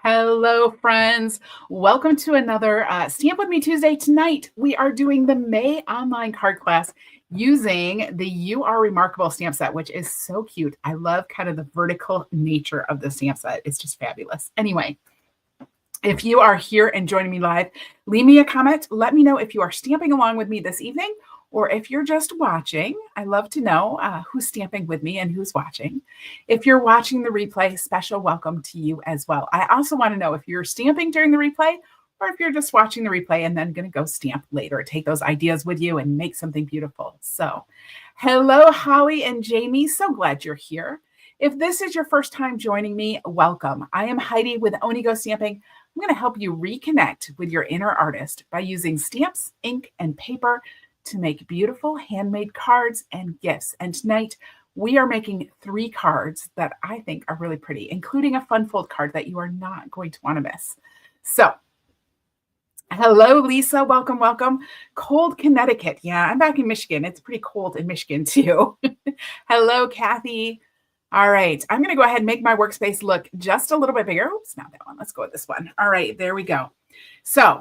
Hello, friends. Welcome to another Stamp With Me Tuesday. Tonight, we are doing the May online card class using the You Are Remarkable stamp set, which is so cute. I love kind of the vertical nature of the stamp set. It's just fabulous. Anyway, if you are here and joining me live, leave me a comment. Let me know if you are stamping along with me this evening or if you're just watching. I love to know who's stamping with me and who's watching. If you're watching the replay, special welcome to you as well. I also want to know if you're stamping during the replay or if you're just watching the replay and then going to go stamp later. Take those ideas with you and make something beautiful. So, hello, Holly and Jamie. So glad you're here. If this is your first time joining me, welcome. I am Heidi with Onigo Stamping. I'm going to help you reconnect with your inner artist by using stamps, ink, and paper to make beautiful handmade cards and gifts. And tonight, we are making 3 cards that I think are really pretty, including a fun fold card that you are not going to want to miss. So, hello, Lisa. Welcome, welcome. Cold Connecticut. Yeah, I'm back in Michigan. It's pretty cold in Michigan, too. Hello, Kathy. All right, I'm going to go ahead and make my workspace look just a little bit bigger. Oops, not that one. Let's go with this one. All right, there we go. So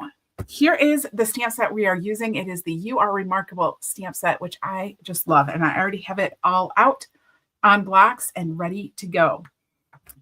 here is the stamp set we are using. It is the You Are Remarkable stamp set, which I just love. And I already have it all out on blocks and ready to go.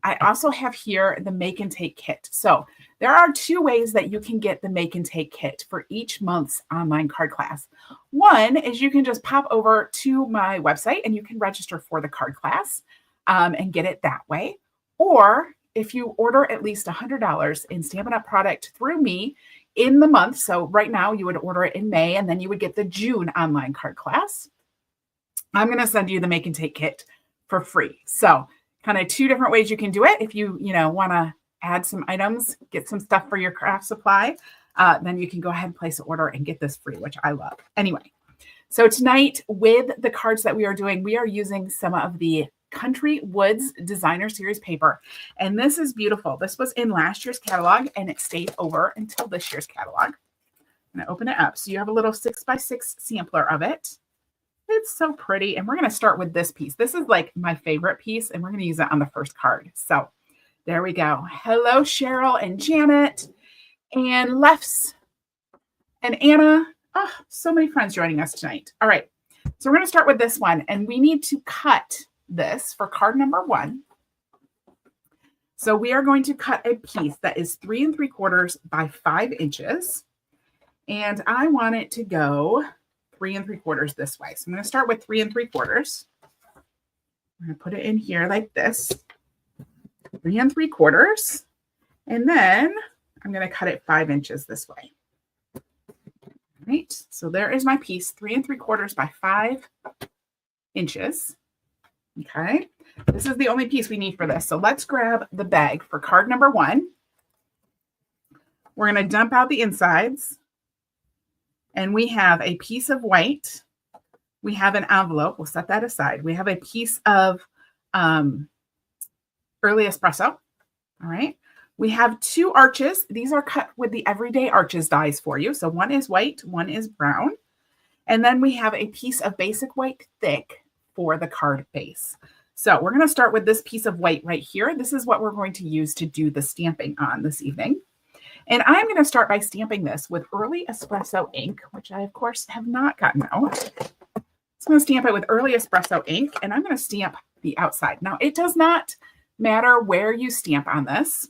I also have here the make and take kit. So there are 2 ways that you can get the make and take kit for each month's online card class. One is you can just pop over to my website and you can register for the card class and get it that way. Or if you order at least $100 in Stampin' Up product through me in the month, so right now you would order it in May and then you would get the June online card class, I'm going to send you the make and take kit for free. So kind of 2 different ways you can do it. If you want to add some items, get some stuff for your craft supply, then you can go ahead and place an order and get this free, which I love. Anyway, so tonight with the cards that we are doing, we are using some of the Country Woods Designer Series paper. And this is beautiful. This was in last year's catalog and it stayed over until this year's catalog. I'm going to open it up. So you have a little 6x6 sampler of it. It's so pretty. And we're going to start with this piece. This is like my favorite piece and we're going to use it on the first card. So there we go. Hello, Cheryl and Janet and Lefs and Anna. Oh, so many friends joining us tonight. All right. So we're going to start with this one and we need to cut this for card number 1. So we are going to cut a piece that is 3 3/4 by 5 inches. And I want it to go 3 3/4 this way. So I'm going to start with 3 3/4. I'm going to put it in here like this, 3 3/4. And then I'm going to cut it 5 inches this way. All right. So there is my piece, 3 3/4 by 5 inches. Okay, this is the only piece we need for this. So let's grab the bag for card number 1. We're going to dump out the insides. And we have a piece of white. We have an envelope. We'll set that aside. We have a piece of early espresso. All right. We have 2 arches. These are cut with the Everyday Arches dies for you. So one is white, one is brown. And then we have a piece of basic white thick for the card base. So we're going to start with this piece of white right here. This is what we're going to use to do the stamping on this evening. And I'm going to start by stamping this with Early Espresso ink, which I, of course, have not gotten out. So I'm going to stamp it with Early Espresso ink, and I'm going to stamp the outside. Now, it does not matter where you stamp on this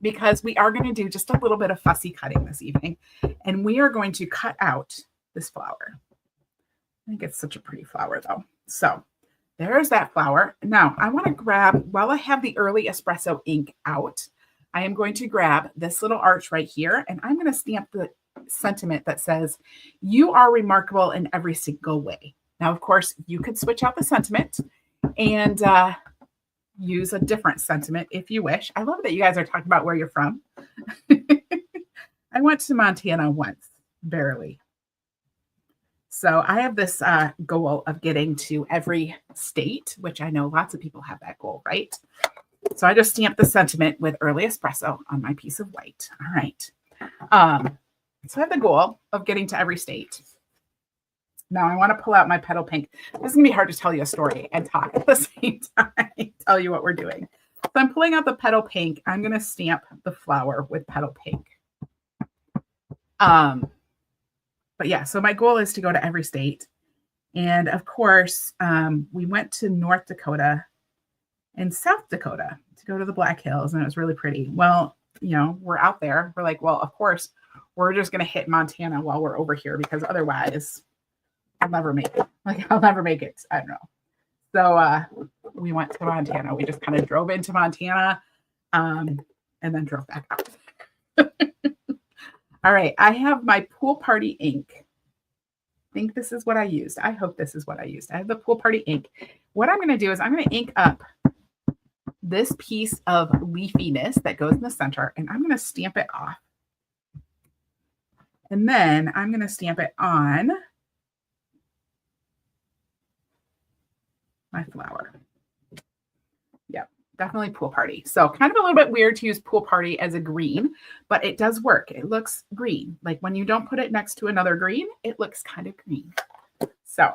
because we are going to do just a little bit of fussy cutting this evening. And we are going to cut out this flower. I think it's such a pretty flower though. So there's that flower. Now I want to grab, while I have the Early Espresso ink out, I am going to grab this little arch right here and I'm going to stamp the sentiment that says, "You are remarkable in every single way." Now, of course, you could switch out the sentiment and use a different sentiment if you wish. I love that you guys are talking about where you're from. I went to Montana once, barely. So I have this goal of getting to every state, which I know lots of people have that goal, right? So I just stamped the sentiment with Early Espresso on my piece of white. All right. So I have the goal of getting to every state. Now I want to pull out my petal pink. This is going to be hard to tell you a story and talk at the same time. Tell you what we're doing. So I'm pulling out the petal pink. I'm going to stamp the flower with petal pink. But yeah, so my goal is to go to every state. And of course, we went to North Dakota and South Dakota to go to the Black Hills, and it was really pretty. Well, you know, we're out there. We're like, well, of course, we're just going to hit Montana while we're over here because otherwise I'll never make it. Like, I'll never make it. I don't know. So we went to Montana. We just kind of drove into Montana and then drove back out. All right. I have my pool party ink. I think this is what I used. I hope this is what I used. I have the pool party ink. What I'm going to do is I'm going to ink up this piece of leafiness that goes in the center, and I'm going to stamp it off. And then I'm going to stamp it on my flower. Yep, definitely pool party. So kind of a little bit weird to use pool party as a green, but it does work. It looks green. Like when you don't put it next to another green, it looks kind of green. So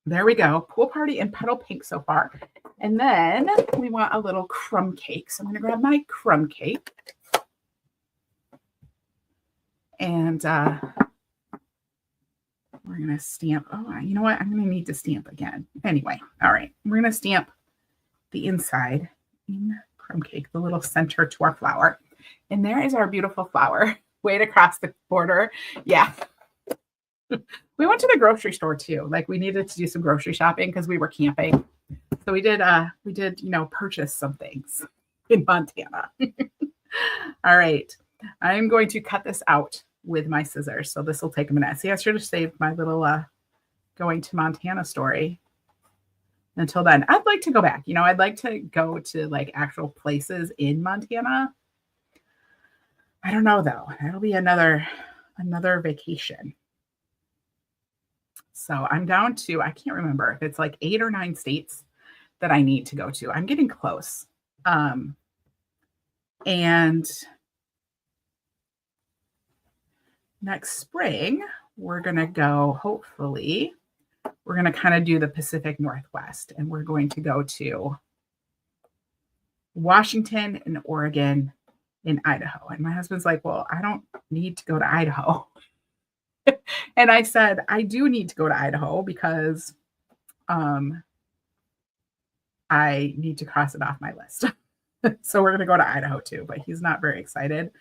there we go. Pool party and petal pink so far. And then we want a little crumb cake. So I'm going to grab my crumb cake. And we're going to stamp. Oh, you know what? I'm going to need to stamp again. Anyway, all right. We're going to stamp the inside in crumb cake, the little center to our flower. And there is our beautiful flower. Way across the border. Yeah. We went to the grocery store too. Like we needed to do some grocery shopping because we were camping. So we did, you know, purchase some things in Montana. All right. I'm going to cut this out with my scissors. So this will take a minute. See, I should have saved my little going to Montana story. Until then, I'd like to go back. You know, I'd like to go to like actual places in Montana. I don't know though. That'll be another vacation. So I'm down to, I can't remember if it's like 8 or 9 states that I need to go to. I'm getting close. And next spring, we're going to go, hopefully, we're going to kind of do the Pacific Northwest, and we're going to go to Washington and Oregon and Idaho. And my husband's like, well, I don't need to go to Idaho. And I said, I do need to go to Idaho because I need to cross it off my list. So we're going to go to Idaho too, but he's not very excited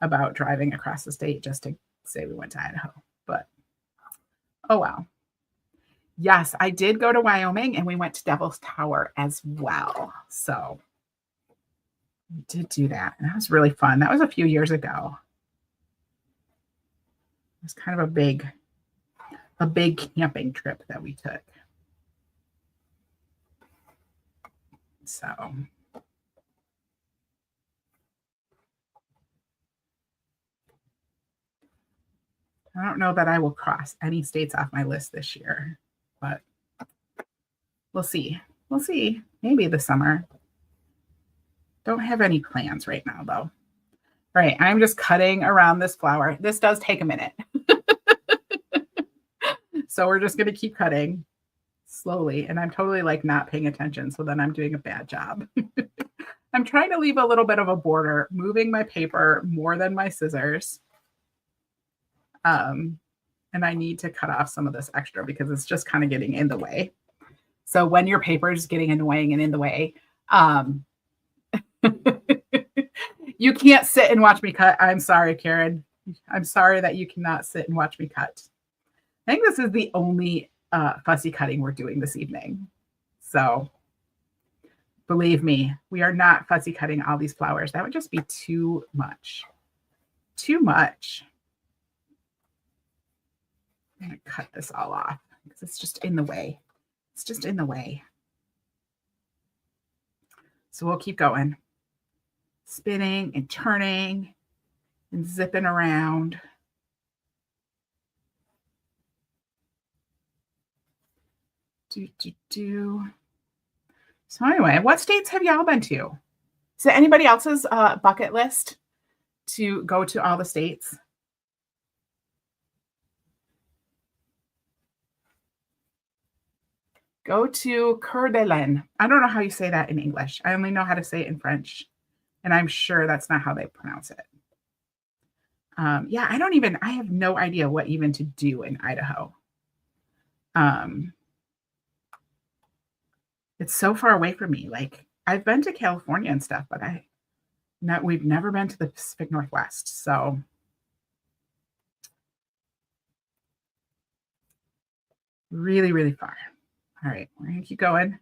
about driving across the state just to say we went to Idaho. But oh well. Yes, I did go to Wyoming and we went to Devil's Tower as well. So we did do that. And that was really fun. That was a few years ago. It was kind of a big camping trip that we took. So I don't know that I will cross any states off my list this year, but we'll see. We'll see. Maybe this summer. Don't have any plans right now, though. All right, I'm just cutting around this flower. This does take a minute. So we're just going to keep cutting slowly, and I'm totally like not paying attention, so then I'm doing a bad job. I'm trying to leave a little bit of a border, moving my paper more than my scissors. And I need to cut off some of this extra because it's just kind of getting in the way. So when your paper is getting in the way and in the way, you can't sit and watch me cut. I'm sorry, Karen. I'm sorry that you cannot sit and watch me cut. I think this is the only fussy cutting we're doing this evening. So believe me, we are not fussy cutting all these flowers. That would just be too much. Too much. I'm going to cut this all off because it's just in the way. It's just in the way. So we'll keep going. Spinning and turning and zipping around. So anyway, what states have y'all been to? Is it anybody else's bucket list to go to all the states? Go to Coeur d'Alene. I don't know how you say that in English. I only know how to say it in French. And I'm sure that's not how they pronounce it. Yeah, I have no idea what even to do in Idaho. It's so far away from me. Like, I've been to California and stuff, but we've never been to the Pacific Northwest. So really, really far. All right, we're gonna keep going.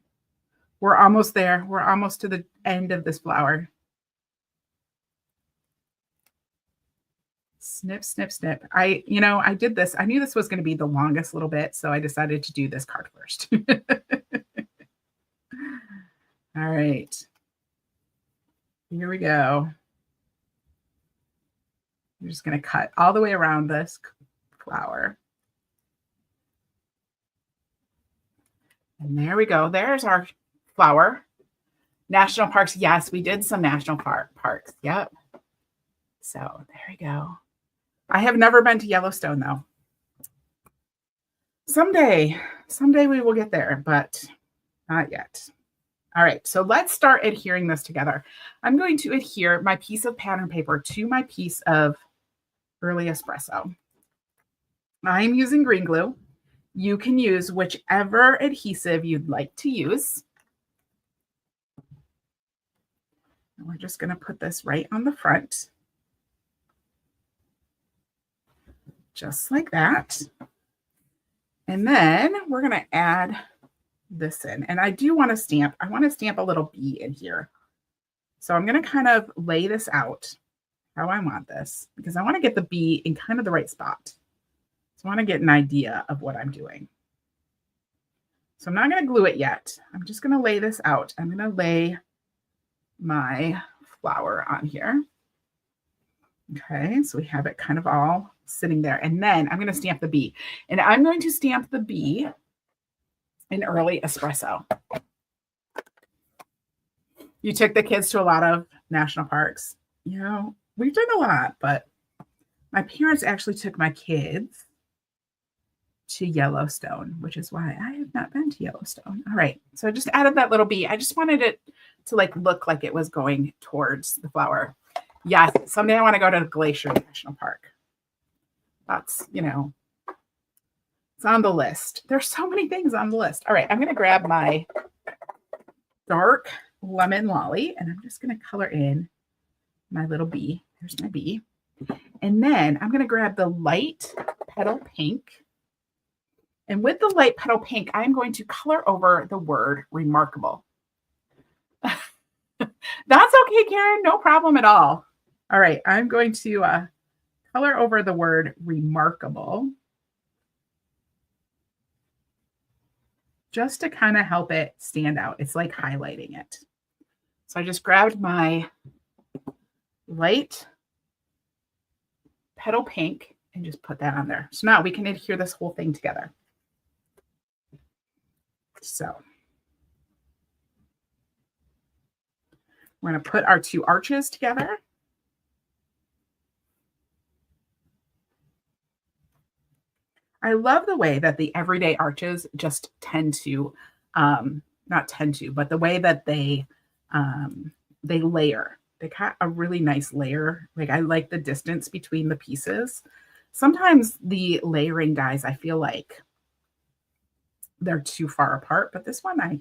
We're almost there. We're almost to the end of this flower. Snip, snip, snip. I did this. I knew this was going to be the longest little bit, so I decided to do this card first. All right. Here we go. I'm just going to cut all the way around this flower. And there we go. There's our flower. National parks. Yes, we did some national parks. Yep. So there we go. I have never been to Yellowstone, though. Someday we will get there, but not yet. All right, so let's start adhering this together. I'm going to adhere my piece of pattern paper to my piece of early espresso. I'm using green glue. You can use whichever adhesive you'd like to use. And we're just going to put this right on the front. Just like that. And then we're going to add this in. And I do want to stamp. I want to stamp a little bee in here. So I'm going to kind of lay this out how I want this, because I want to get the bee in kind of the right spot. So I want to get an idea of what I'm doing. So I'm not going to glue it yet. I'm just going to lay this out. I'm going to lay my flower on here. Okay, so we have it kind of all sitting there. And then I'm going to stamp the bee. And I'm going to stamp the bee in early espresso. You took the kids to a lot of national parks. You know, we've done a lot, but my parents actually took my kids to Yellowstone, which is why I have not been to Yellowstone. All right, so I just added that little bee. I just wanted it to like look like it was going towards the flower. Yes, someday I want to go to Glacier National Park. That's, you know, it's on the list. There's so many things on the list. All right, I'm going to grab my dark lemon lolly and I'm just going to color in my little bee. There's my bee. And then I'm going to grab the light petal pink. And with the light petal pink, I'm going to color over the word remarkable. That's okay, Karen. No problem at all. All right, I'm going to color over the word remarkable just to kind of help it stand out. It's like highlighting it. So I just grabbed my light petal pink and just put that on there. So now we can adhere this whole thing together. So we're going to put our two arches together. I love the way that the everyday arches just tend to, not tend to, but the way that they layer. They got a really nice layer. Like I like the distance between the pieces. Sometimes the layering dies, I feel like they're too far apart, but this one, I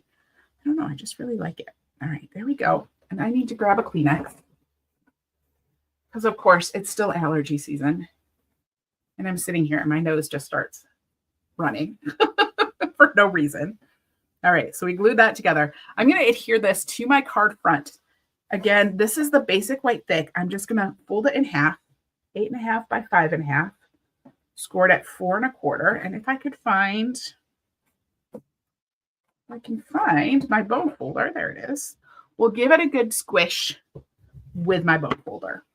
don't know. I just really like it. All right, there we go. And I need to grab a Kleenex because of course it's still allergy season. And I'm sitting here and my nose just starts running for no reason. All right, so we glued that together. I'm going to adhere this to my card front. Again, this is the basic white thick. I'm just going to fold it in half, 8.5 by 5.5, scored at 4 1/4. And if I could find, my bone folder, there it is. We'll give it a good squish with my bone folder.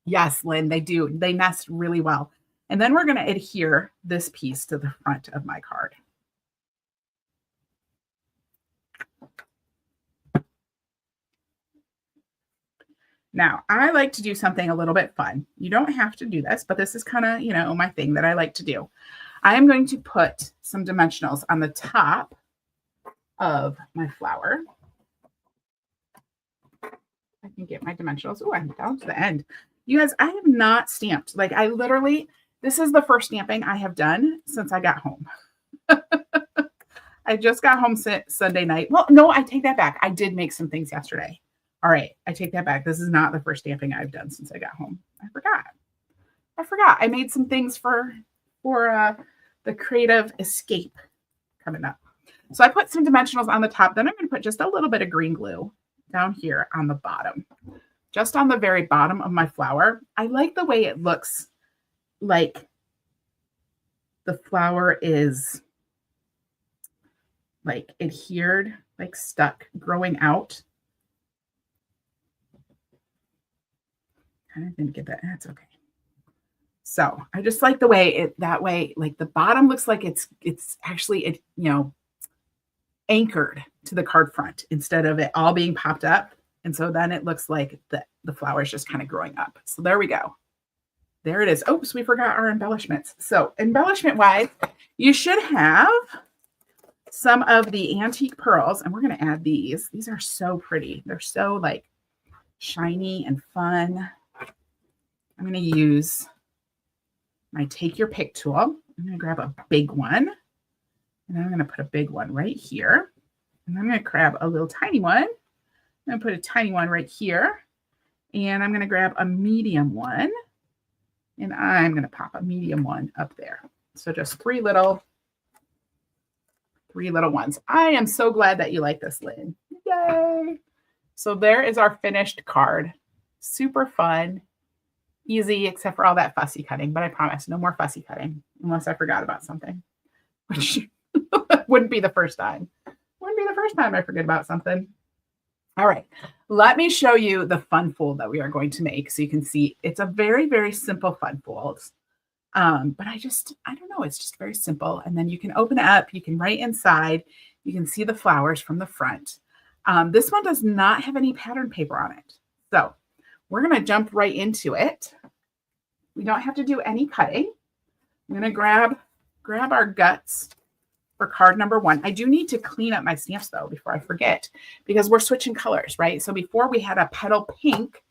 Yes, Lynn, they do. They nest really well. And then we're going to adhere this piece to the front of my card. Now, I like to do something a little bit fun. You don't have to do this, but this is kind of, you know, my thing that I like to do. I am going to put some dimensionals on the top of my flower. I can get my dimensionals. Oh, I'm down to the end. You guys, I have not stamped. Like I literally, this is the first stamping I have done since I got home. I just got home Sunday night. Well, no, I take that back. I did make some things yesterday. All right, I take that back. This is not the first stamping I've done since I got home. I forgot. I made some things for the creative escape coming up. So I put some dimensionals on the top. Then I'm going to put just a little bit of green glue down here on the bottom, just on the very bottom of my flower. I like the way it looks, like the flower is like adhered, like stuck, growing out. I didn't get that. That's okay. So I just like the way that way, like the bottom looks like it's actually, anchored to the card front instead of it all being popped up. And so then it looks like the flower is just kind of growing up. So there we go. There it is. Oops, we forgot our embellishments. So embellishment wise, you should have some of the antique pearls, and we're going to add these. These are so pretty. They're so like shiny and fun. I'm going to use my take your pick tool. I'm going to grab a big one, and I'm going to put a big one right here. And I'm going to grab a little tiny one. I'm going to put a tiny one right here. And I'm going to grab a medium one. And I'm going to pop a medium one up there. So just three little ones. I am so glad that you like this, Lynn. Yay! So there is our finished card. Super fun. Easy, except for all that fussy cutting. But I promise, no more fussy cutting. Unless I forgot about something. Which wouldn't be the first time. Wouldn't be the first time I forget about something. All right, let me show you the fun fold that we are going to make so you can see it's a very, very simple fun fold. But I don't know, it's just very simple. And then you can open it up, you can write inside, you can see the flowers from the front. This one does not have any pattern paper on it. So we're going to jump right into it. We don't have to do any cutting. I'm going to grab our guts for card number 1. I do need to clean up my stamps though before I forget, because we're switching colors, right? So before we had a petal pink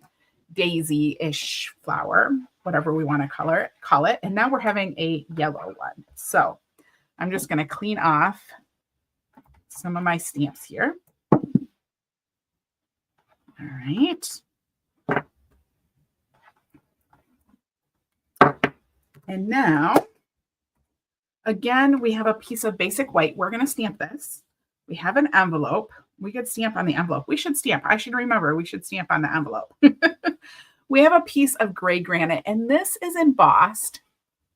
daisy-ish flower, whatever we want to call it, and now we're having a yellow one. So I'm just going to clean off some of my stamps here. All right. And now, again, we have a piece of basic white. We're going to stamp this. We have an envelope. We could stamp on the envelope. We should stamp. I should remember we should stamp on the envelope. We have a piece of gray granite, and this is embossed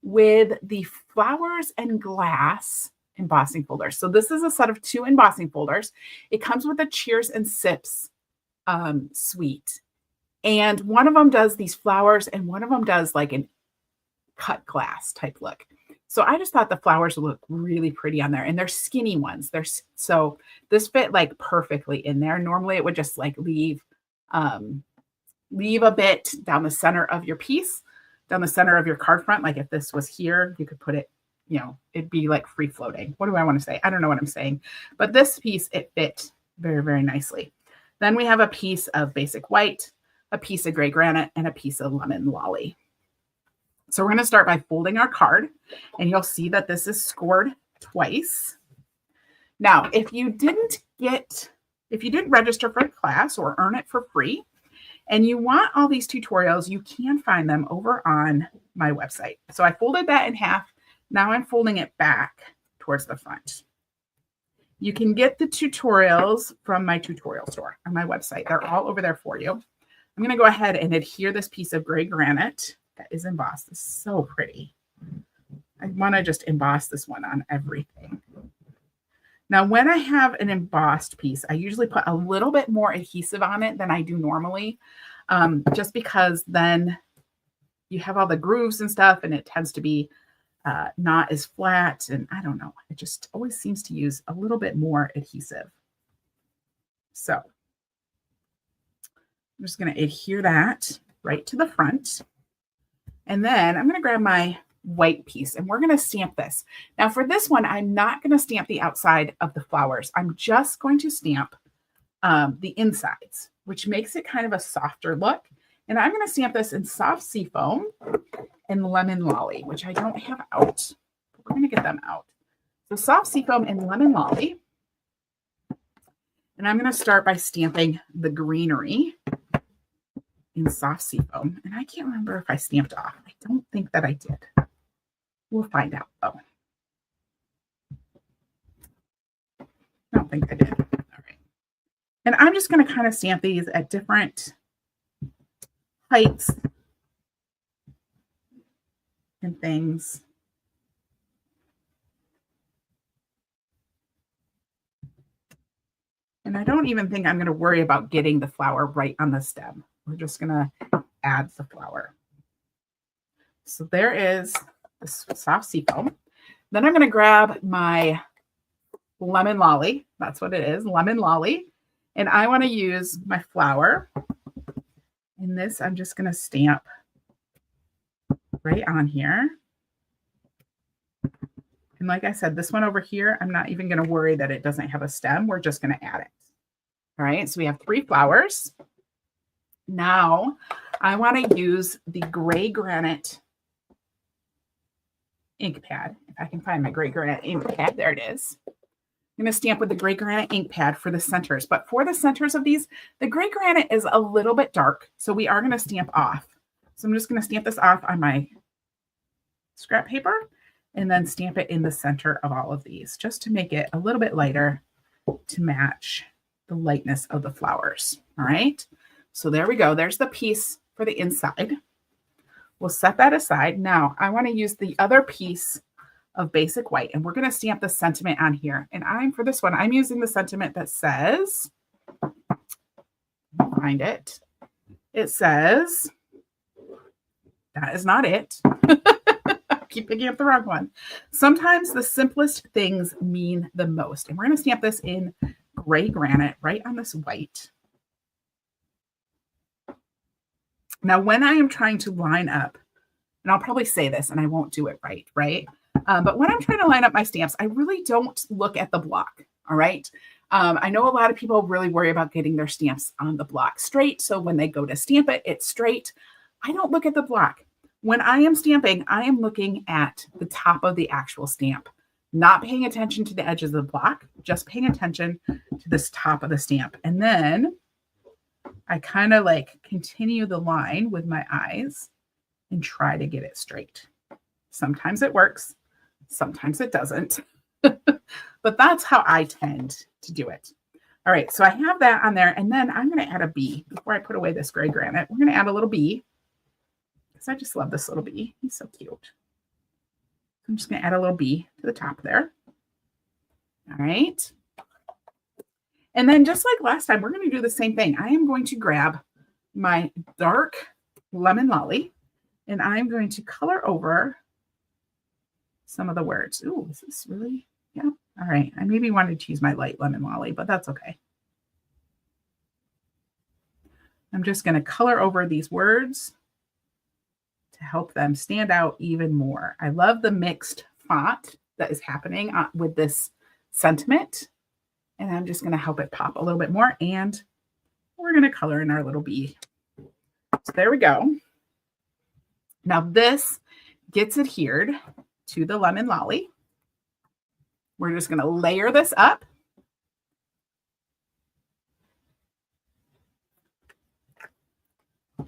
with the flowers and glass embossing folders. So this is a set of 2 embossing folders. It comes with a Cheers and Sips suite. And one of them does these flowers, and one of them does like an cut glass type look. So I just thought the flowers would look really pretty on there, and they're skinny ones. So this fit like perfectly in there. Normally it would just like leave a bit down the center of your piece, down the center of your card front. Like if this was here, you could put it, it'd be like free floating. What do I want to say? I don't know what I'm saying, but this piece, it fit very, very nicely. Then we have a piece of basic white, a piece of gray granite, and a piece of lemon lolly. So we're going to start by folding our card, and you'll see that this is scored twice. Now, if you didn't register for a class or earn it for free, and you want all these tutorials, you can find them over on my website. So I folded that in half. Now I'm folding it back towards the front. You can get the tutorials from my tutorial store on my website. They're all over there for you. I'm going to go ahead and adhere this piece of gray granite that is embossed. It's so pretty. I want to just emboss this one on everything. Now, when I have an embossed piece, I usually put a little bit more adhesive on it than I do normally, just because then you have all the grooves and stuff, and it tends to be not as flat. And I don't know, it just always seems to use a little bit more adhesive. So I'm just going to adhere that right to the front. And then I'm going to grab my white piece, and we're going to stamp this. Now for this one, I'm not going to stamp the outside of the flowers. I'm just going to stamp the insides, which makes it kind of a softer look. And I'm going to stamp this in soft seafoam and lemon lolly, which I don't have out. We're going to get them out. So soft seafoam and lemon lolly. And I'm going to start by stamping the greenery in soft seafoam. And I can't remember if I stamped off. I don't think that I did. We'll find out though. I don't think I did. All right. And I'm just going to kind of stamp these at different heights and things. And I don't even think I'm going to worry about getting the flower right on the stem. We're just going to add the flower. So there is the soft seafoam. Then I'm going to grab my lemon lolly. That's what it is, lemon lolly. And I want to use my flower. And this I'm just going to stamp right on here. And like I said, this one over here, I'm not even going to worry that it doesn't have a stem. We're just going to add it. All right, so we have 3 flowers. Now I want to use the gray granite ink pad. If I can find my gray granite ink pad, there it is. I'm going to stamp with the gray granite ink pad for the centers. But for the centers of these, the gray granite is a little bit dark, so we are going to stamp off. So I'm just going to stamp this off on my scrap paper and then stamp it in the center of all of these just to make it a little bit lighter to match the lightness of the flowers. All right. So there we go. There's the piece for the inside. We'll set that aside. Now I want to use the other piece of basic white, and we're going to stamp the sentiment on here. And for this one, I'm using the sentiment that says, find it. It says, that is not it. I keep picking up the wrong one. Sometimes the simplest things mean the most. And we're going to stamp this in gray granite right on this white. Now, when I am trying to line up, and I'll probably say this and I won't do it right? But when I'm trying to line up my stamps, I really don't look at the block, all right? I know a lot of people really worry about getting their stamps on the block straight. So when they go to stamp it, it's straight. I don't look at the block. When I am stamping, I am looking at the top of the actual stamp, not paying attention to the edges of the block, just paying attention to this top of the stamp. And then I kind of like continue the line with my eyes and try to get it straight. Sometimes it works, sometimes it doesn't, but that's how I tend to do it. All right, so I have that on there, and then I'm going to add a bee before I put away this gray granite. We're going to add a little bee because I just love this little bee. He's so cute. I'm just going to add a little bee to the top there. All right. And then just like last time, we're going to do the same thing. I am going to grab my dark lemon lolly, and I'm going to color over some of the words. Ooh, is this really? Yeah. All right. I maybe wanted to use my light lemon lolly, but that's okay. I'm just going to color over these words to help them stand out even more. I love the mixed font that is happening with this sentiment. And I'm just going to help it pop a little bit more. And we're going to color in our little bee. So there we go. Now this gets adhered to the lemon lolly. We're just going to layer this up.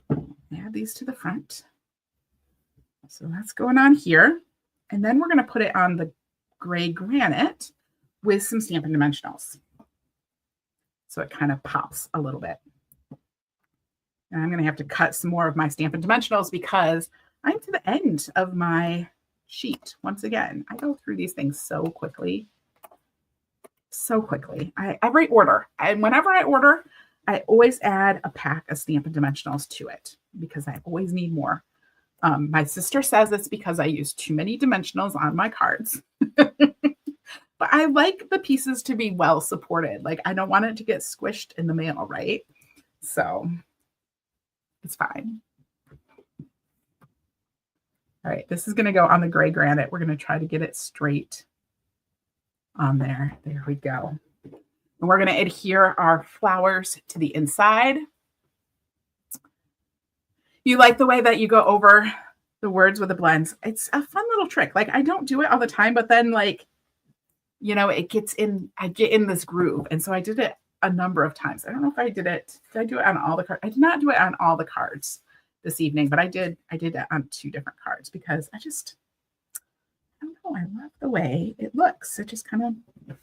Add these to the front. So that's going on here. And then we're going to put it on the gray granite with some Stampin' Dimensionals. So it kind of pops a little bit. And I'm going to have to cut some more of my Stampin' Dimensionals because I'm to the end of my sheet. Once again, I go through these things so quickly. So quickly. Every order. And whenever I order, I always add a pack of Stampin' Dimensionals to it because I always need more. My sister says it's because I use too many dimensionals on my cards. But I like the pieces to be well supported. Like I don't want it to get squished in the mail, right? So it's fine. All right, this is going to go on the gray granite. We're going to try to get it straight on there. There we go. And we're going to adhere our flowers to the inside. You like the way that you go over the words with the blends. It's a fun little trick. Like, I don't do it all the time, but then, like, you know, it gets in, I get in this groove. And so I did it a number of times. I don't know if I did it. Did I do it on all the cards? I did not do it on all the cards this evening, but I did it on 2 different cards because I don't know. I love the way it looks. It just kind of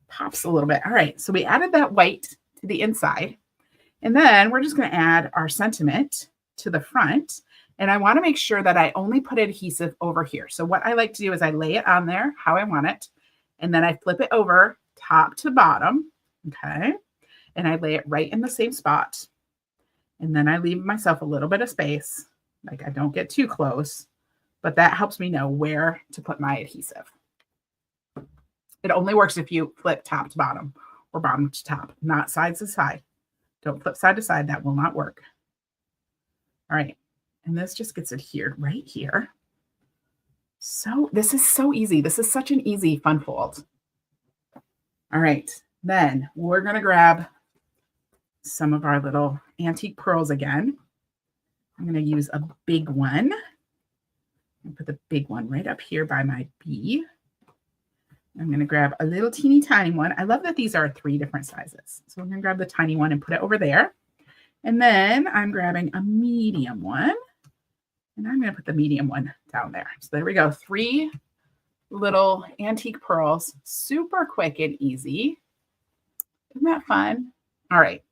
pops a little bit. All right. So we added that white to the inside, and then we're just going to add our sentiment to the front. And I want to make sure that I only put adhesive over here. So what I like to do is I lay it on there how I want it. And then I flip it over top to bottom. Okay. And I lay it right in the same spot. And then I leave myself a little bit of space. Like, I don't get too close, but that helps me know where to put my adhesive. It only works if you flip top to bottom or bottom to top, not side to side. Don't flip side to side. That will not work. All right. And this just gets adhered right here. So this is so easy. This is such an easy fun fold. All right. Then we're going to grab some of our little antique pearls again. I'm going to use a big one. I'll put the big one right up here by my B. I'm going to grab a little teeny tiny one. I love that these are 3 different sizes. So I'm going to grab the tiny one and put it over there. And then I'm grabbing a medium one. And I'm going to put the medium one down there. So there we go. 3 little antique pearls. Super quick and easy. Isn't that fun? All right.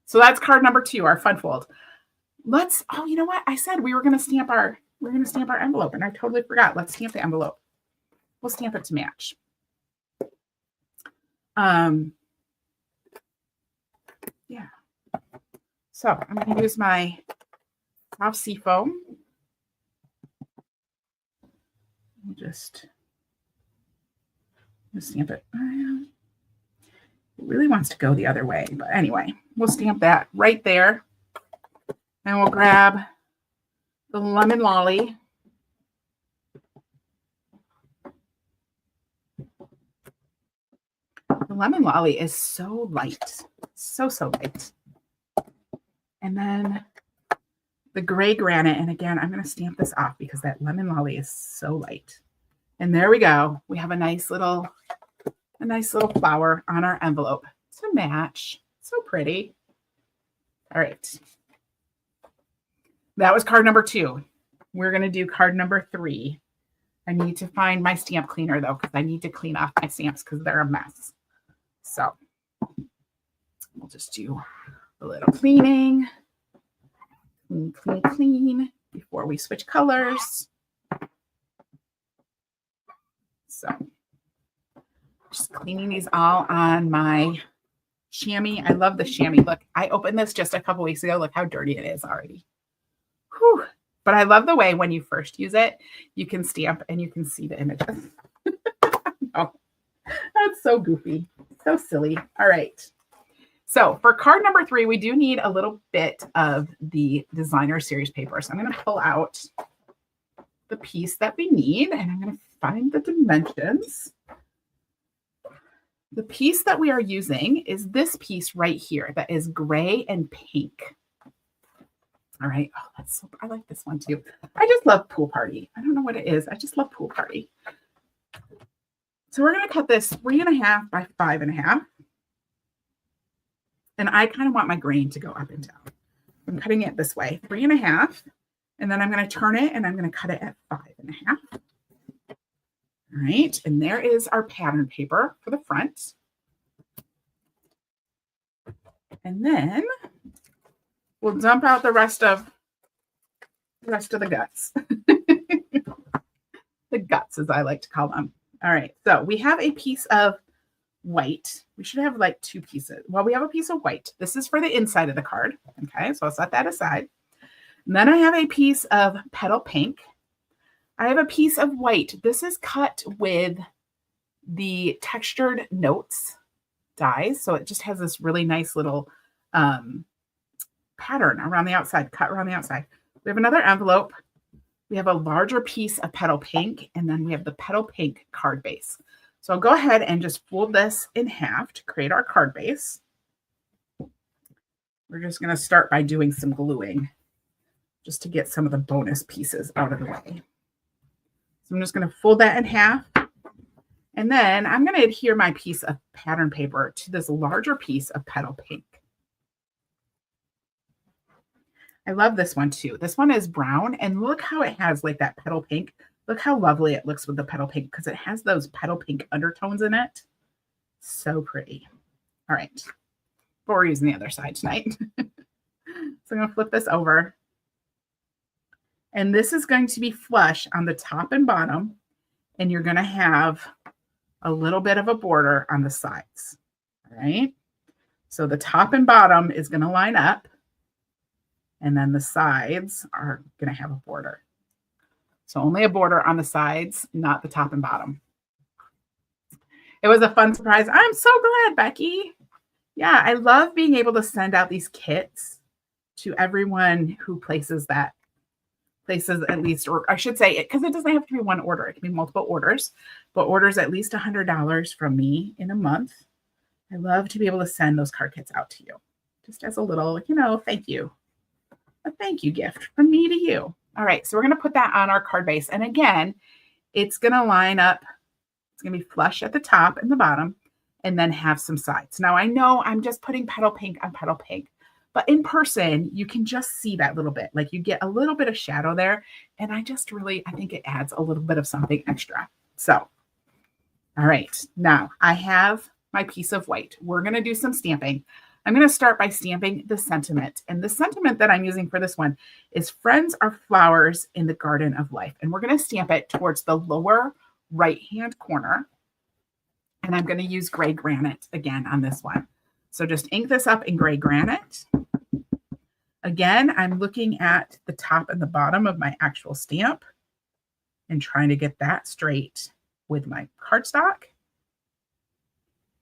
So that's card number 2, our fun fold. Oh, you know what? I said we were going to stamp our envelope, and I totally forgot. Let's stamp the envelope. We'll stamp it to match. Yeah. So I'm going to use my soft sea foam. We'll just stamp it. It really wants to go the other way, but anyway, we'll stamp that right there. And we'll grab the lemon lolly. The lemon lolly is so light, so light. And then the gray granite, and again, I'm going to stamp this off because that lemon lolly is so light. And there we go. We have a nice little flower on our envelope to match. So pretty. All right. That was card number 2. We're going to do card number 3. I need to find my stamp cleaner, though, because I need to clean off my stamps because they're a mess. So we'll just do a little cleaning. Clean before we switch colors. So just cleaning these all on my chamois. I love the chamois. Look, I opened this just a couple weeks ago. Look how dirty it is already. Whew. But I love the way when you first use it, you can stamp and you can see the images. Oh, that's so goofy. So silly. All right. So for card number 3, we do need a little bit of the designer series paper. So I'm going to pull out the piece that we need, and I'm going to find the dimensions. The piece that we are using is this piece right here that is gray and pink. All right. Oh, I like this one too. I just love Pool Party. I don't know what it is. I just love Pool Party. So we're going to cut this 3.5 by 5.5. And I kind of want my grain to go up and down. I'm cutting it this way, 3.5. And then I'm going to turn it and I'm going to cut it at 5.5. All right. And there is our pattern paper for the front. And then we'll dump out the rest of the guts. The guts, as I like to call them. All right. So we have a piece of white. We should have like 2 pieces. Well, we have a piece of white. This is for the inside of the card. Okay, so I'll set that aside. And then I have a piece of petal pink. I have a piece of white. This is cut with the textured notes dies. So it just has this really nice little pattern around the outside, cut around the outside. We have another envelope. we have a larger piece of petal pink, and then we have the petal pink card base. So I'll go ahead and just fold this in half to create our card base. We're just going to start by doing some gluing just to get some of the bonus pieces out of the way. So I'm just going to fold that in half. And then I'm going to adhere my piece of pattern paper to this larger piece of petal pink. I love this one too. This one is brown, and look how it has like that petal pink. Look how lovely it looks with the petal pink because it has those petal pink undertones in it. So pretty. All right. But we're using the other side tonight. So I'm going to flip this over. And this is going to be flush on the top and bottom. And you're going to have a little bit of a border on the sides. All right. So the top and bottom is going to line up. And then the sides are going to have a border. So only a border on the sides, not the top and bottom. It was a fun surprise. I'm so glad, Becky. Yeah, I love being able to send out these kits to everyone who places at least, or I should say it, because it doesn't have to be one order. It can be multiple orders, but orders at least $100 from me in a month. I love to be able to send those card kits out to you just as a little, thank you. A thank you gift from me to you. All right, so we're going to put that on our card base. And again, it's going to line up. It's going to be flush at the top and the bottom, and then have some sides. Now, I know I'm just putting petal pink on petal pink, but in person, you can just see that little bit. Like you get a little bit of shadow there. And I think it adds a little bit of something extra. So, all right, now I have my piece of white. We're going to do some stamping. I'm going to start by stamping the sentiment. And the sentiment that I'm using for this one is friends are flowers in the garden of life. And we're going to stamp it towards the lower right-hand corner. And I'm going to use gray granite again on this one. So just ink this up in gray granite. Again, I'm looking at the top and the bottom of my actual stamp and trying to get that straight with my cardstock.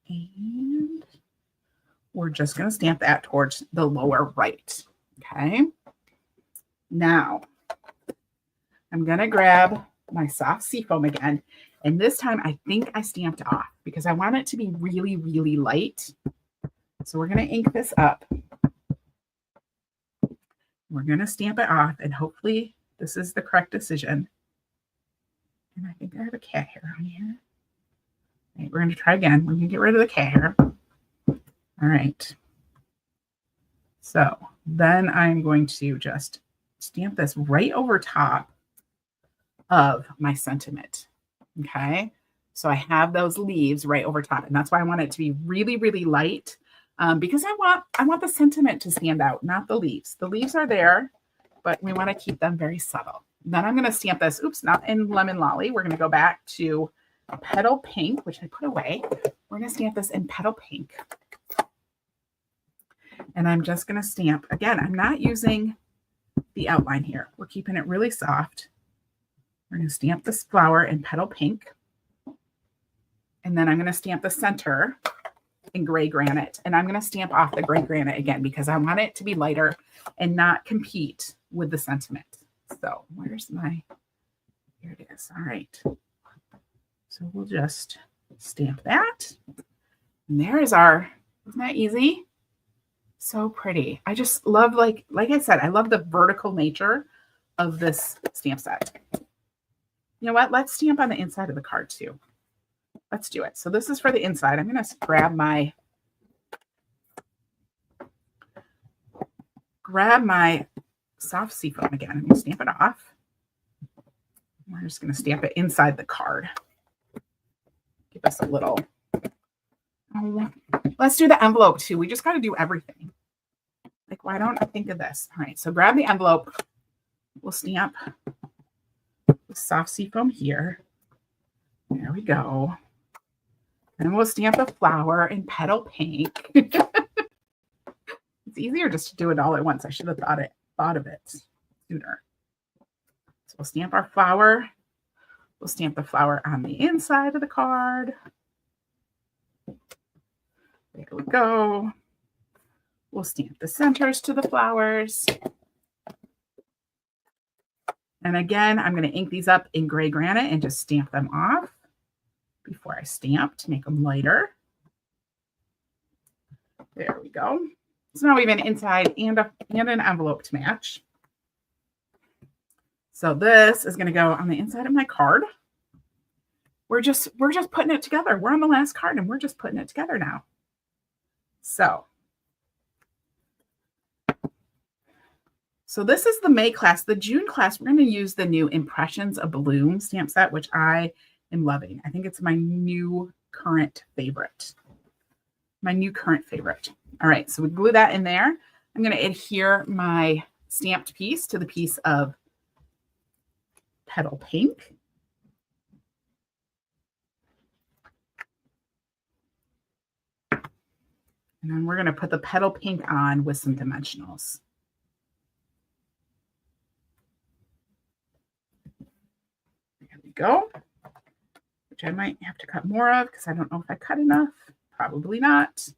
And we're just going to stamp that towards the lower right. Okay. Now, I'm going to grab my soft seafoam again. And this time, I think I stamped off because I want it to be really, really light. So we're going to ink this up. We're going to stamp it off, and hopefully this is the correct decision. And I think I have a cat hair on here. All right, we're going to try again. We're going to get rid of the cat hair. All right. So then I'm going to just stamp this right over top of my sentiment. Okay. So I have those leaves right over top, and that's why I want it to be really, really light. Because I want the sentiment to stand out, not the leaves. The leaves are there, but we want to keep them very subtle. Then I'm going to stamp this, not in Lemon Lolly. We're going to go back to Petal Pink, which I put away. We're going to stamp this in Petal Pink. And I'm just going to stamp. Again, I'm not using the outline here. We're keeping it really soft. We're going to stamp this flower in Petal Pink. And then I'm going to stamp the center in gray granite. And I'm going to stamp off the gray granite again because I want it to be lighter and not compete with the sentiment. So where's my, here it is. All right. So we'll just stamp that. And there is our, isn't that easy? So pretty. I just love, like I said, I love the vertical nature of this stamp set. You know what? Let's stamp on the inside of the card too. Let's do it. So this is for the inside. I'm going to grab my soft seafoam again. I'm going to stamp it off. We're just going to stamp it inside the card. Give us a little. Let's do the envelope too. We just got to do everything. Like, why don't I think of this? All right. So grab the envelope. We'll stamp the soft seafoam here. There we go. And we'll stamp a flower in Petal Pink. It's easier just to do it all at once. I should have thought of it sooner. So we'll stamp our flower. We'll stamp the flower on the inside of the card. There we go. We'll stamp the centers to the flowers. And again, I'm going to ink these up in gray granite and just stamp them off before I stamp to make them lighter. There we go. So now we have an inside and an envelope to match. So this is going to go on the inside of my card. We're just putting it together. We're on the last card and we're just putting it together now. So this is the May class. The June class, we're going to use the new Impressions of Bloom stamp set, which I am loving. I think it's my new current favorite. All right, so we glue that in there. I'm going to adhere my stamped piece to the piece of petal pink. And then we're going to put the petal pink on with some dimensionals. There we go. Which I might have to cut more of because I don't know if I cut enough. Probably not. So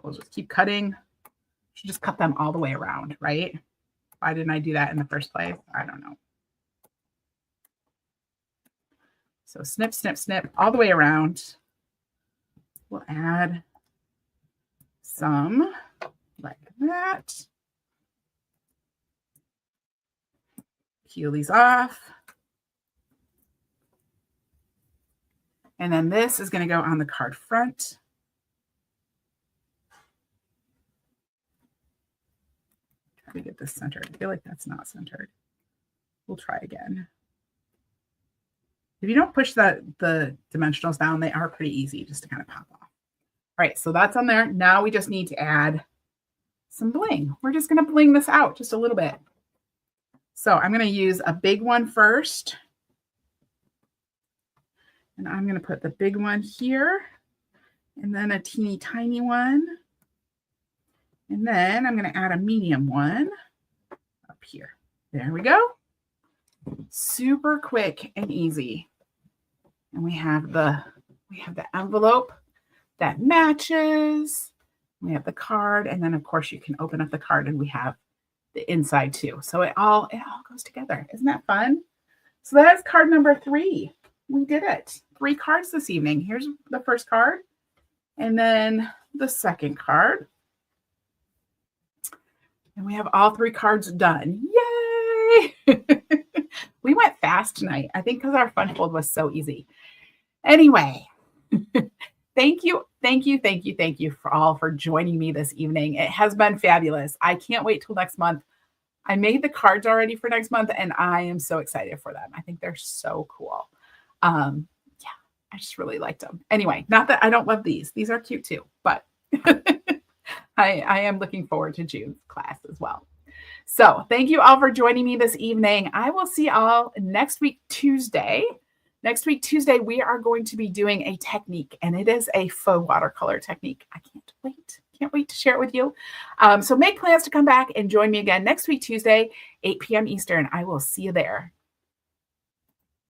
we'll just keep cutting. Should just cut them all the way around, right? Why didn't I do that in the first place? I don't know. So snip, snip, snip all the way around. We'll add some like that. Peel these off. And then this is going to go on the card front. Try to get this centered. I feel like that's not centered. We'll try again. If you don't push the dimensionals down, they are pretty easy just to kind of pop off. All right, so that's on there. Now we just need to add some bling. We're just going to bling this out just a little bit. So I'm going to use a big one first. And I'm going to put the big one here. And then a teeny tiny one. And then I'm going to add a medium one up here. There we go. Super quick and easy. And we have the envelope that matches. We have the card, and then of course you can open up the card and we have the inside too. So it all goes together. Isn't that fun? So that's card number 3. We did it. 3 cards this evening. Here's the first card and then the second card. And we have all 3 cards done. Yay! We went fast tonight. I think because our fun fold was so easy. Anyway, thank you for joining me this evening. It has been fabulous. I can't wait till next month. I made the cards already for next month, and I am so excited for them. I think they're so cool. Yeah, I just really liked them. Anyway, not that I don't love these. These are cute too, but I am looking forward to June's class as well. So thank you all for joining me this evening. I will see y'all next week, Tuesday. Next week, Tuesday, we are going to be doing a technique, and it is a faux watercolor technique. I can't wait. Can't wait to share it with you. So make plans to come back and join me again next week, Tuesday, 8 p.m. Eastern. I will see you there.